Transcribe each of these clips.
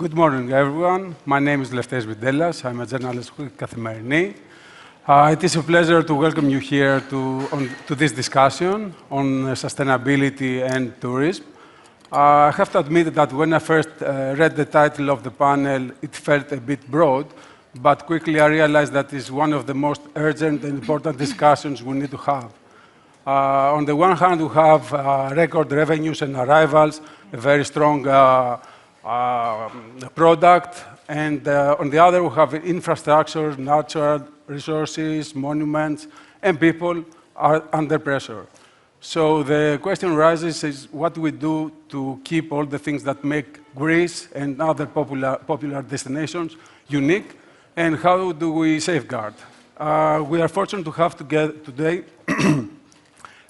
Good morning, everyone. My name is Lefteris Videllas. I'm a journalist with Καθημερινή. It is a pleasure to welcome you here to this discussion on sustainability and tourism. I have to admit that when I first read the title of the panel, it felt a bit broad, but quickly I realized that it's one of the most urgent and important discussions we need to have. On the one hand, we have record revenues and arrivals, a very strong product, and on the other, we have infrastructure, natural resources, monuments, and people are under pressure. So the question arises is what do we do to keep all the things that make Greece and other popular destinations unique, and how do we safeguard? We are fortunate to have today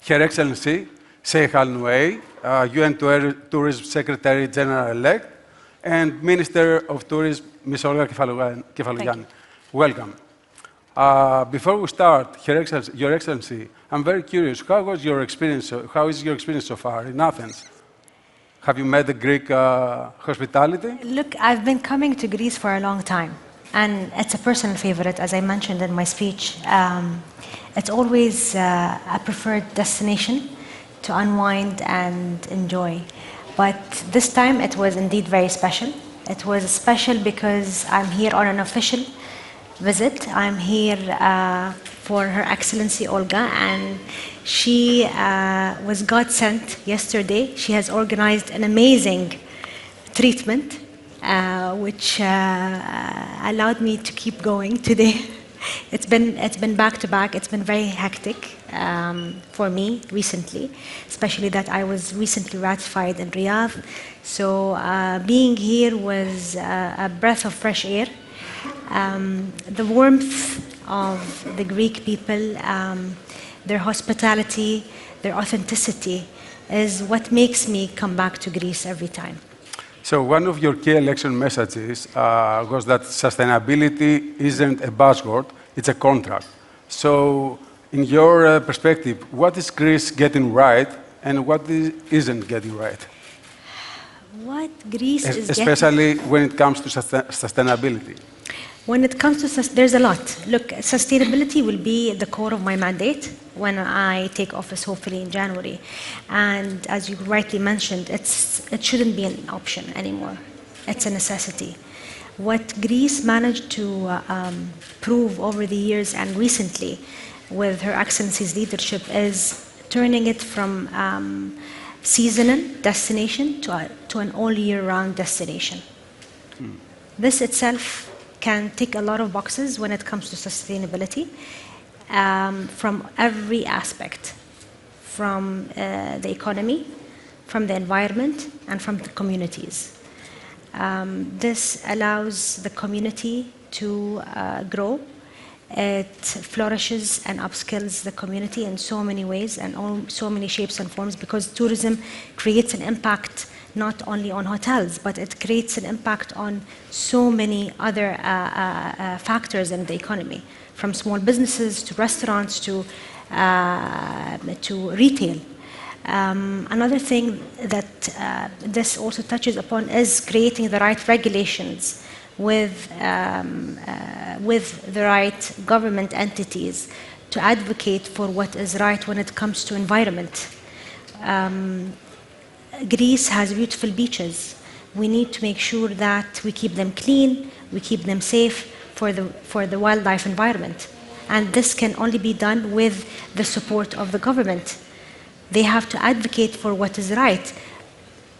Her Excellency Sheikh Al-Nouei, UN Tourism Secretary General-elect, and Minister of Tourism, Ms. Olga Kefalogianni. Welcome. Before we start, Your Excellency, I'm very curious, how is your experience so far in Athens? Have you met the Greek hospitality? Look, I've been coming to Greece for a long time, and it's a personal favorite, as I mentioned in my speech. It's always a preferred destination to unwind and enjoy. But this time it was indeed very special. It was special because I'm here on an official visit. I'm here for Her Excellency Olga, and she was God sent yesterday. She has organized an amazing treatment, which allowed me to keep going today. It's been back to back. It's been very hectic for me recently, especially that I was recently ratified in Riyadh. So being here was a breath of fresh air. The warmth of the Greek people, their hospitality, their authenticity is what makes me come back to Greece every time. So one of your key election messages was that sustainability isn't a buzzword, it's a contract. So in your perspective, what is Greece getting right and what isn't getting right? What Greece is especially when it comes to sustainability. When it comes to there's a lot. Look, sustainability will be the core of my mandate when I take office, hopefully in January. And as you rightly mentioned, it shouldn't be an option anymore. It's a necessity. What Greece managed to prove over the years and recently with Her Excellency's leadership is turning it from seasonal destination to an all-year-round destination. This itself can tick a lot of boxes when it comes to sustainability from every aspect, from the economy, from the environment, and from the communities. This allows the community to grow. It flourishes and upskills the community in so many ways and so many shapes and forms, because tourism creates an impact not only on hotels, but it creates an impact on so many other factors in the economy, from small businesses to restaurants to retail. Another thing that this also touches upon is creating the right regulations with the right government entities to advocate for what is right when it comes to environment. Greece has beautiful beaches. We need to make sure that we keep them clean, we keep them safe for the wildlife environment. And this can only be done with the support of the government. They have to advocate for what is right.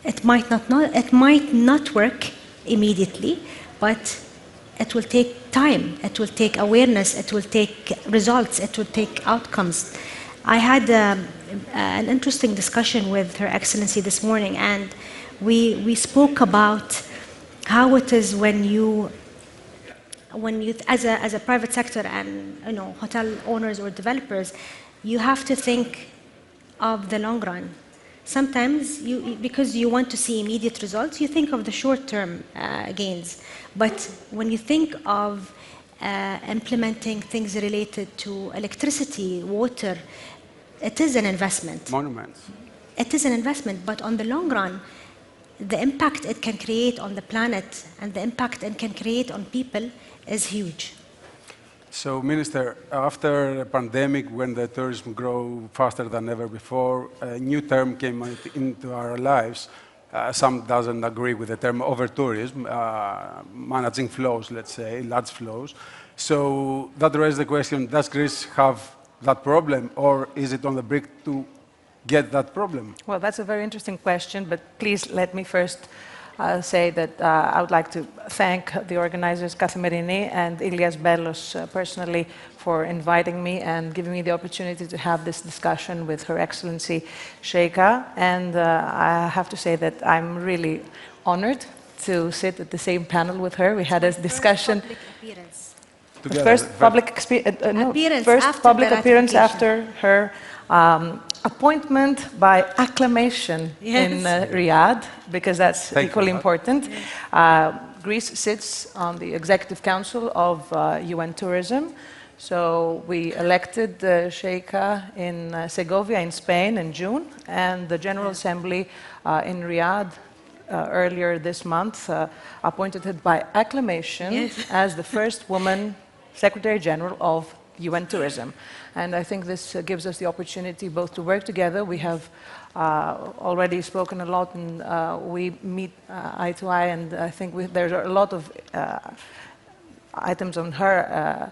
It might not work immediately, but it will take time, it will take awareness, it will take results, it will take outcomes. I had an interesting discussion with Her Excellency this morning, and we spoke about how it is when you as a private sector and hotel owners or developers, you have to think of the long run. Sometimes, because you want to see immediate results, you think of the short-term gains. But when you think of implementing things related to electricity, water, it is an investment. Monuments. It is an investment, but on the long run, the impact it can create on the planet and the impact it can create on people is huge. So, Minister, after the pandemic, when the tourism grew faster than ever before, a new term came into our lives. Some doesn't agree with the term over-tourism, managing flows, let's say, large flows. So that raises the question, does Greece have that problem, or is it on the brink to get that problem? Well, that's a very interesting question, but please let me first say that I would like to thank the organizers, Kathimerini and Ilias Bellos, personally for inviting me and giving me the opportunity to have this discussion with Her Excellency Sheikha. And I have to say that I'm really honored to sit at the same panel with her. We had a discussion. The first public appearance after her appointment by acclamation in Riyadh, because that's equally important. Greece sits on the Executive Council of UN Tourism. So we elected Sheikha in Segovia in Spain in June, and the General Assembly in Riyadh earlier this month appointed her by acclamation as the first woman Secretary General of UN Tourism. And I think this gives us the opportunity both to work together. We have already spoken a lot, and we meet eye to eye, and I think there are a lot of items on her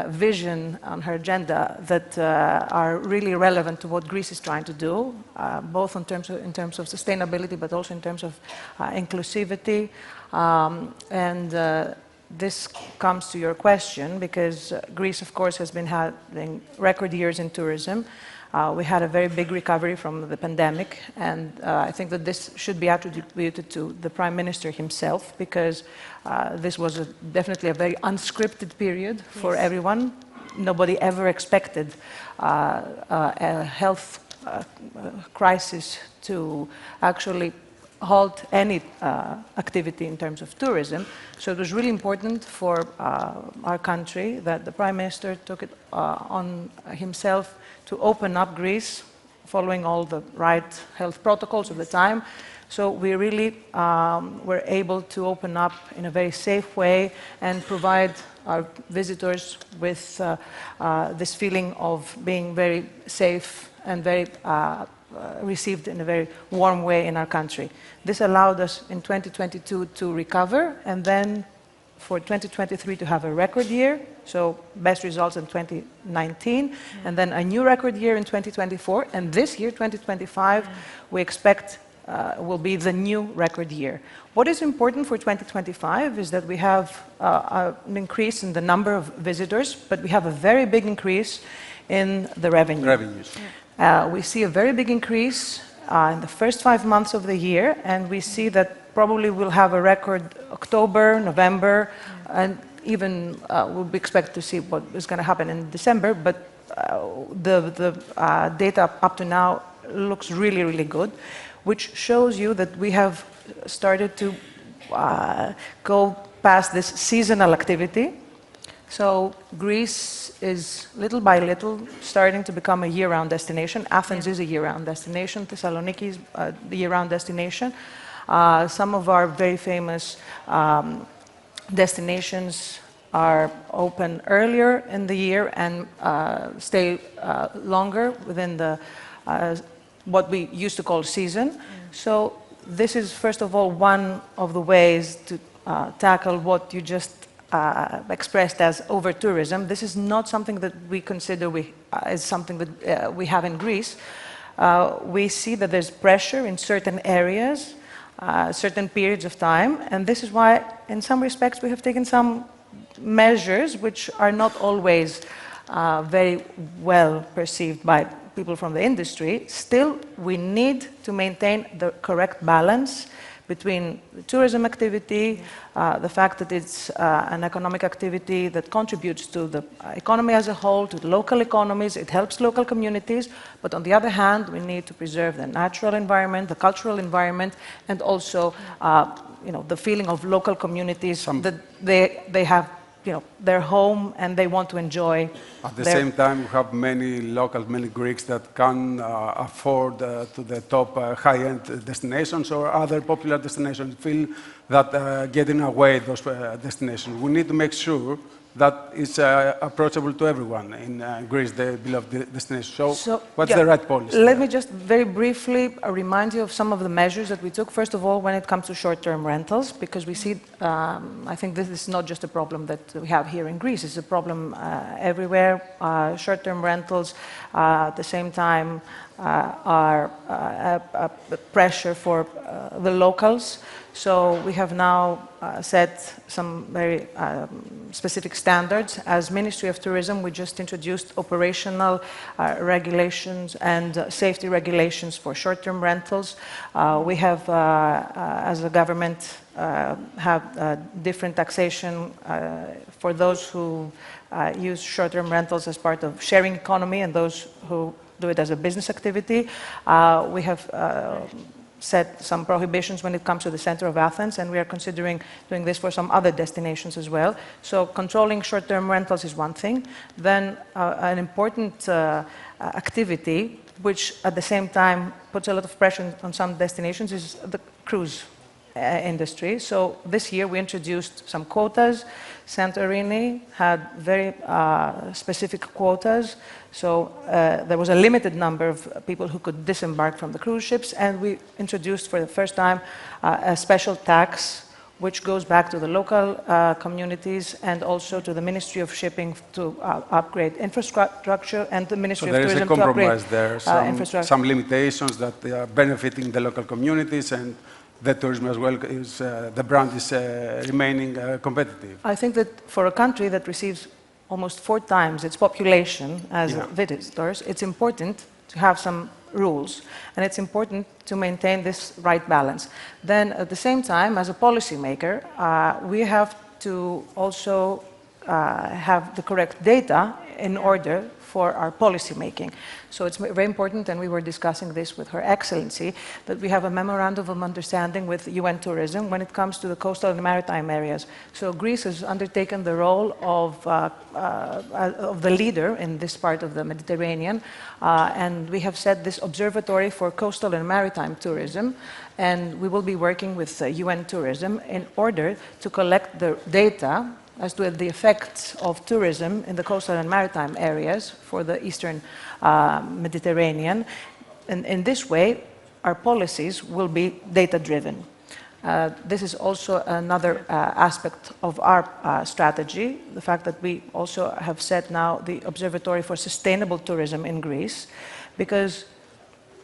vision, on her agenda, that are really relevant to what Greece is trying to do, both in terms of sustainability, but also in terms of inclusivity. This comes to your question because Greece, of course, has been having record years in tourism. We had a very big recovery from the pandemic, and I think that this should be attributed to the Prime Minister himself, because this was definitely a very unscripted period for everyone. Nobody ever expected a health crisis to actually halt any activity in terms of tourism. So it was really important for our country that the Prime Minister took it on himself to open up Greece, following all the right health protocols of the time. So we really were able to open up in a very safe way and provide our visitors with this feeling of being very safe and very received in a very warm way in our country. This allowed us in 2022 to recover, and then for 2023 to have a record year, so best results in 2019, and then a new record year in 2024, and this year, 2025, we expect will be the new record year. What is important for 2025 is that we have an increase in the number of visitors, but we have a very big increase in the revenues. We see a very big increase in the first 5 months of the year, and we see that probably we'll have a record October, November, and even we'll expect to see what is going to happen in December, but the data up to now looks really, really good, which shows you that we have started to go past this seasonal activity. So Greece is little by little starting to become a year-round destination. Athens is a year-round destination. Thessaloniki is a year-round destination. Some of our very famous destinations are open earlier in the year and stay longer within the what we used to call season. So this is, first of all, one of the ways to tackle what you just expressed as over-tourism. This is not something that we consider as something that we have in Greece. We see that there's pressure in certain areas, certain periods of time, and this is why, in some respects, we have taken some measures which are not always very well perceived by people from the industry. Still, we need to maintain the correct balance between the tourism activity, the fact that it's an economic activity that contributes to the economy as a whole, to the local economies, it helps local communities, but on the other hand, we need to preserve the natural environment, the cultural environment, and also the feeling of local communities that they have their home and they want to enjoy. At the same time, we have many Greeks that can afford to the top high-end destinations or other popular destinations feel that getting away those destinations. We need to make sure that is approachable to everyone in Greece, the beloved destination. So what's the right policy? Let me just very briefly remind you of some of the measures that we took. First of all, when it comes to short-term rentals, because we see, I think this is not just a problem that we have here in Greece, it's a problem everywhere. Short-term rentals, at the same time, are a pressure for the locals. So we have now set some very specific standards. As Ministry of Tourism, we just introduced operational regulations and safety regulations for short-term rentals. We have, as a government, have different taxation for those who use short-term rentals as part of sharing economy and those who do it as a business activity. We have set some prohibitions when it comes to the center of Athens, and we are considering doing this for some other destinations as well. So controlling short-term rentals is one thing. Then an important activity, which at the same time puts a lot of pressure on some destinations, is the cruise industry. So this year we introduced some quotas. Santorini had very specific quotas. So there was a limited number of people who could disembark from the cruise ships, and we introduced for the first time a special tax which goes back to the local communities and also to the Ministry of Shipping to upgrade infrastructure and the Ministry of Tourism to upgrade infrastructure. Some limitations that they are benefiting the local communities, and the tourism as well is the brand is remaining competitive. I think that for a country that receives almost 4 times its population as visitors, it's important to have some rules, and it's important to maintain this right balance. Then, at the same time, as a policymaker, we have to also have the correct data in order for our policy making. So it's very important, and we were discussing this with Her Excellency, that we have a memorandum of understanding with UN Tourism when it comes to the coastal and maritime areas. So Greece has undertaken the role of the leader in this part of the Mediterranean, and we have set this observatory for coastal and maritime tourism, and we will be working with UN Tourism in order to collect the data as to the effects of tourism in the coastal and maritime areas for the Eastern Mediterranean. And in this way, our policies will be data-driven. This is also another aspect of our strategy, the fact that we also have set now the Observatory for Sustainable Tourism in Greece, because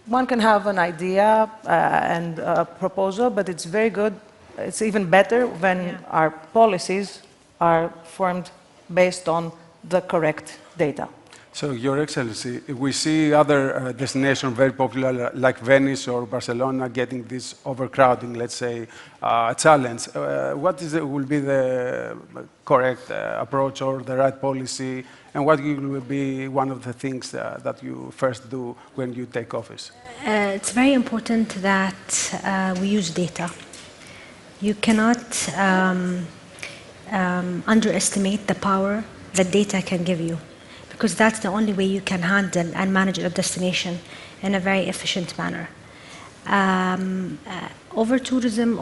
one can have an idea and a proposal, but it's very good, it's even better when our policies are formed based on the correct data. So, Your Excellency, we see other destinations very popular, like Venice or Barcelona, getting this overcrowding, let's say, challenge. What will be the correct approach or the right policy, and what will be one of the things that you first do when you take office? It's very important that we use data. You cannot underestimate the power that data can give you, because that's the only way you can handle and manage a destination in a very efficient manner. Over-tourism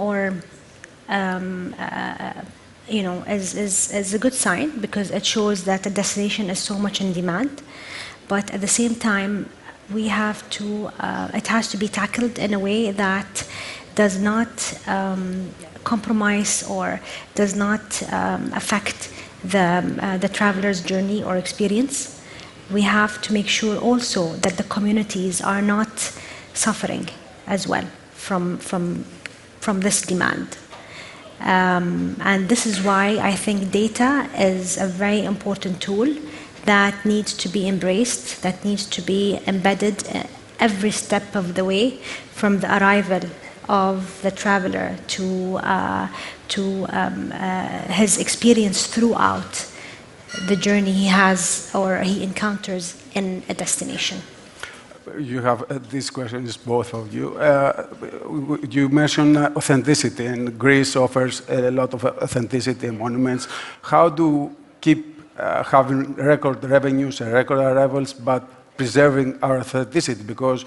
is a good sign, because it shows that the destination is so much in demand, but at the same time, we have to, it has to be tackled in a way that does not compromise or does not affect the traveler's journey or experience. We have to make sure also that the communities are not suffering as well from this demand. And this is why I think data is a very important tool that needs to be embraced, that needs to be embedded every step of the way, from the arrival of the traveler to his experience throughout the journey he has or he encounters in a destination. you have this question is both of you. You mentioned authenticity, and Greece offers a lot of authenticity and monuments. How do keep having record revenues and record arrivals, but preserving our authenticity? Because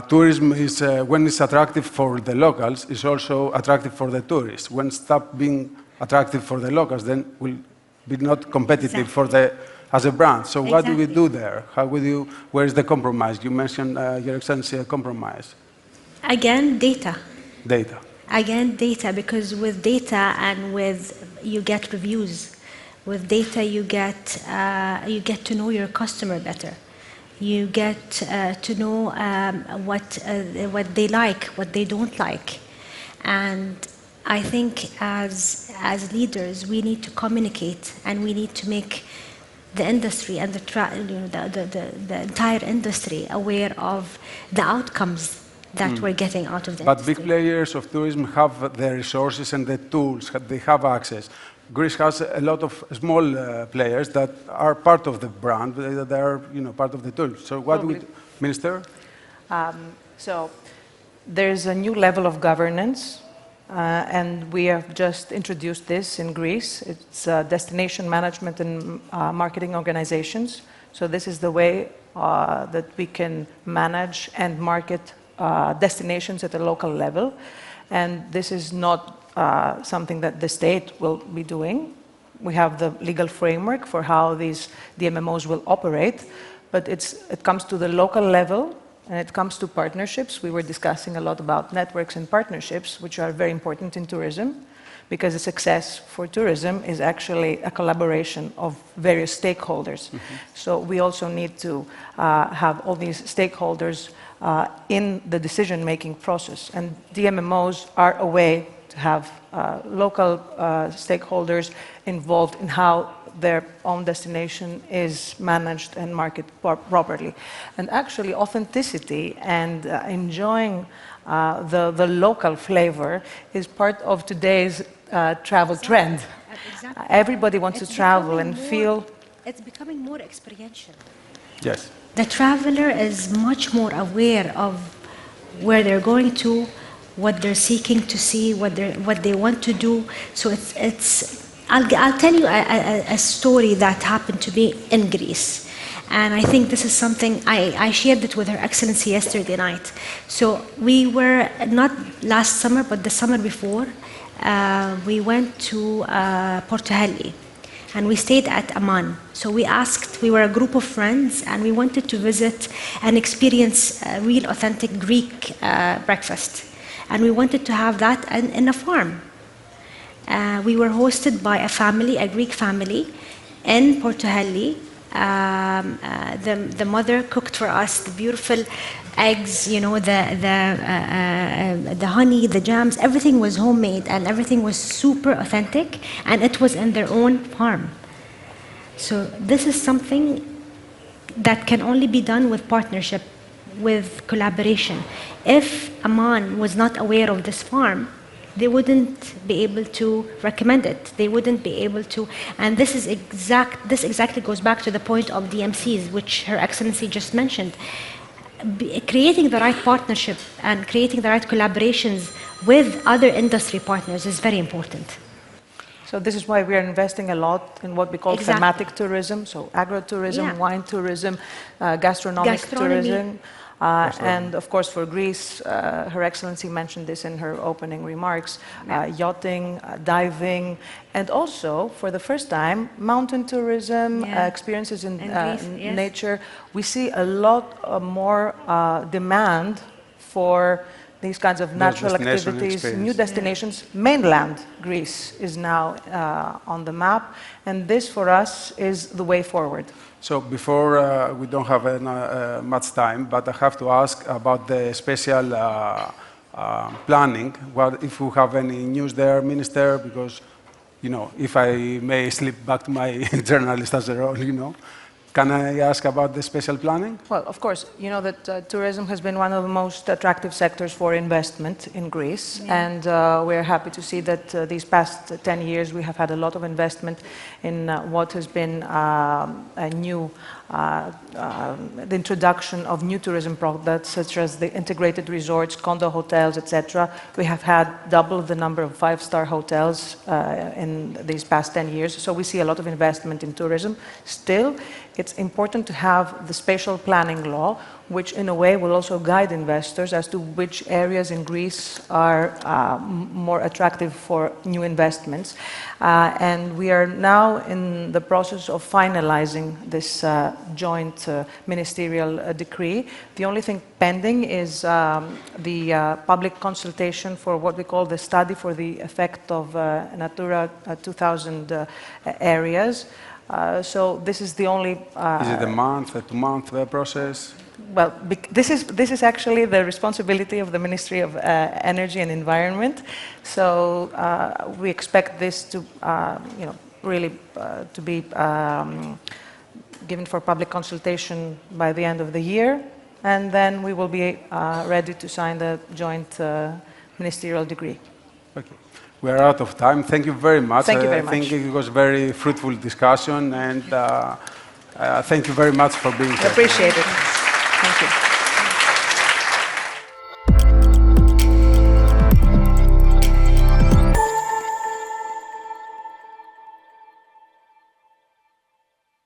tourism is, when it's attractive for the locals, is also attractive for the tourists. When it stops being attractive for the locals, then will be not competitive for the as a brand. So what do we do there? How will you? Where is the compromise? You mentioned, Your Excellency, a compromise. Again, data. Data. Again, data, because with data and you get reviews. With data, you get to know your customer better. You get to know what they like, what they don't like, and I think as leaders, we need to communicate, and we need to make the industry and the entire industry aware of the outcomes that we're getting out of the industry. But big players of tourism have the resources and the tools, they have access. Greece has a lot of small players that are part of the brand, that are part of the tool. So what do we do? Minister? So there's a new level of governance, and we have just introduced this in Greece. It's destination management and marketing organizations. So this is the way that we can manage and market destinations at a local level. And this is not something that the state will be doing. We have the legal framework for how these DMMOs will operate, but it comes to the local level, and it comes to partnerships. We were discussing a lot about networks and partnerships, which are very important in tourism, because the success for tourism is actually a collaboration of various stakeholders. So we also need to have all these stakeholders in the decision-making process, and DMMOs are a way to have local stakeholders involved in how their own destination is managed and marketed properly. And actually, authenticity and enjoying the local flavor is part of today's travel trend. Exactly. Everybody wants to travel and feel... It's becoming more experiential. Yes. The traveler is much more aware of where they're going to, what they're seeking to see, what they want to do. So I'll tell you a story that happened to me in Greece. And I think this is something, I shared it with Her Excellency yesterday night. So we were, not last summer, but the summer before, we went to Portohelli. And we stayed at Amman. So we were a group of friends, and we wanted to visit and experience a real authentic Greek breakfast. And we wanted to have that in a farm. We were hosted by a Greek family in Portohelli. The mother cooked for us the beautiful eggs, the honey, the jams, everything was homemade and everything was super authentic, and it was in their own farm. So this is something that can only be done with partnership, with collaboration. If Amman was not aware of this farm, they wouldn't be able to recommend it. They wouldn't be able to, and this exactly goes back to the point of DMCs, which Her Excellency just mentioned. Creating the right partnership and creating the right collaborations with other industry partners is very important. So this is why we are investing a lot in what we call thematic tourism, so agro-tourism, wine tourism, gastronomic tourism. And of course, for Greece, Her Excellency mentioned this in her opening remarks, yachting, diving, and also, for the first time, mountain tourism, experiences in nature. We see a lot more demand for these kinds of natural activities, new destinations. Mainland Greece is now on the map, and this, for us, is the way forward. So before, we don't have much time, but I have to ask about the special planning. If you have any news there, Minister, because, if I may slip back to my journalist as a role, Can I ask about the spatial planning? Well, of course, you know that tourism has been one of the most attractive sectors for investment in Greece, and we're happy to see that these past 10 years we have had a lot of investment in what has been a new the introduction of new tourism products, such as the integrated resorts, condo hotels, etc. We have had double the number of five-star hotels in these past 10 years, so we see a lot of investment in tourism. Still, it's important to have the spatial planning law, which in a way will also guide investors as to which areas in Greece are more attractive for new investments. And we are now in the process of finalizing this joint ministerial decree. The only thing pending is the public consultation for what we call the study for the effect of Natura 2000 areas. So this is the only... is it a month, a 2-month process? Well, this is actually the responsibility of the Ministry of Energy and Environment. So we expect this to, really to be given for public consultation by the end of the year, and then we will be ready to sign the joint ministerial decree. Okay. We are out of time. Thank you very much. Thank you very much. I think it was a very fruitful discussion, and thank you very much for being here. I appreciate it. Thank you.